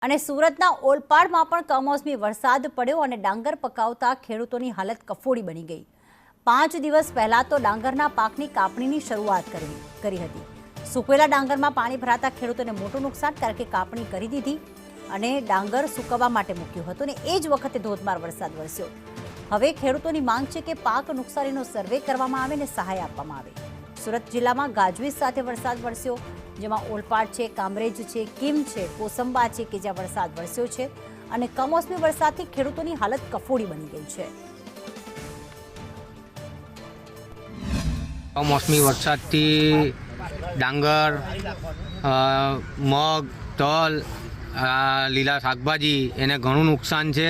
અને સુરતના ઓલપાડમાં પણ કમોસમી વરસાદ પડ્યો અને ડાંગર પકાવતા ખેડૂતોની હાલત કફોડી બની ગઈ। 5 દિવસ પહેલા તો ડાંગરના પાકની કાપણીની શરૂઆત કરી હતી। સૂકવેલા ડાંગરમાં પાણી ભરાતા ખેડૂતોને મોટું નુકસાન, કારણ કે કાપણી કરી દીધી અને ડાંગર સૂકવવા માટે મૂક્યો હતો અને એ જ વખતે ધોધમાર વરસાદ વરસ્યો। હવે ખેડૂતોની માંગ છે કે પાક નુકસાનીનો સર્વે કરવામાં આવે અને સહાય આપવામાં આવે। સુરત જિલ્લામાં ગાજવીજ સાથે વરસાદ વરસ્યો, જેમાં ઓલપાડ છે, કામરેજ છે, કીમ છે, કોસંબા છે કે જ્યાં વરસાદ વરસ્યો છે અને કમોસમી વરસાદથી ખેડૂતોની હાલત કફોડી બની ગઈ છે। કમોસમી વરસાદથી ડાંગર, મગ, તલ, લીલા શાકભાજી એને ઘણું નુકસાન છે।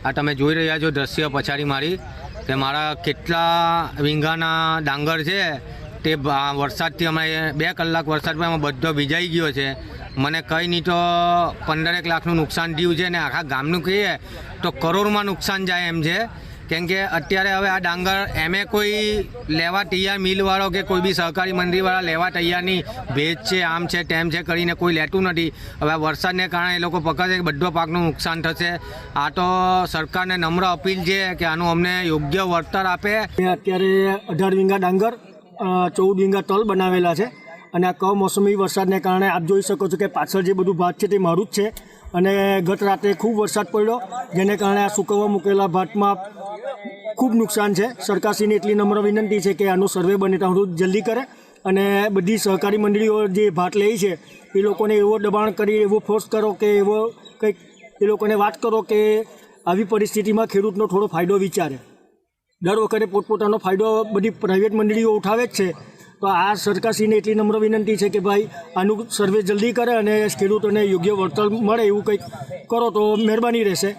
આ તમે જોઈ રહ્યા છો દ્રશ્ય પછાડી મારી કે મારા કેટલા વીંઘાના ડાંગર છે તે વરસાદથી અમે 2 કલાક વરસાદમાં એમાં બધો ભીજાઈ ગયો છે। મને કંઈ નહીં તો 15 લાખનું નુકસાન થયું છે ને આખા ગામનું કહીએ તો કરોડમાં નુકસાન જાય એમ છે। કેમ કે અત્યારે હવે આ ડાંગર એમે કોઈ લેવા તૈયાર, મિલવાળો કે કોઈ બી સહકારી મંડળીવાળા લેવા તૈયાર નહીં। ભેજ છે, આમ છે, તેમ છે કરીને કોઈ લેતું નથી। હવે વરસાદને કારણે એ લોકો પકડશે કે બધો પાકનું નુકસાન થશે। આ તો સરકારને નમ્ર અપીલ છે કે આનું અમને યોગ્ય વળતર આપે। અત્યારે 18 વીંઘા ડાંગર, 14 વીંઘા તલ બનાવેલા છે અને આ કમોસમી વરસાદને કારણે આપ જોઈ શકો છો કે પાછળ જે બધું ભાત છે તે મારું જ છે અને ગત રાતે ખૂબ વરસાદ પડ્યો, જેને કારણે આ સૂકવવા મૂકેલા ભાતમાં ખૂબ નુકસાન છે। સરકારશ્રીને એટલી નમ્ર વિનંતી છે કે આનું સર્વે બને ત્યાં સુધી જલ્દી કરે અને બધી સહકારી મંડળીઓ જે ભાત લે છે એ લોકોને એવો દબાણ કરી, એવો ફોર્સ કરો કે એવો કંઈક એ લોકોને વાત કરો કે આવી પરિસ્થિતિમાં ખેડૂતનો થોડો ફાયદો વિચારે। દર વખતે પોતપોતાનો ફાયદો બધી પ્રાઇવેટ મંડળીઓ ઉઠાવે જ છે, તો આ સરકારશ્રીને એટલી નમ્ર વિનંતી છે કે ભાઈ આનું સર્વે જલ્દી કરે અને ખેડૂતોને યોગ્ય વળતર મળે એવું કંઈક કરો તો મહેરબાની રહેશે।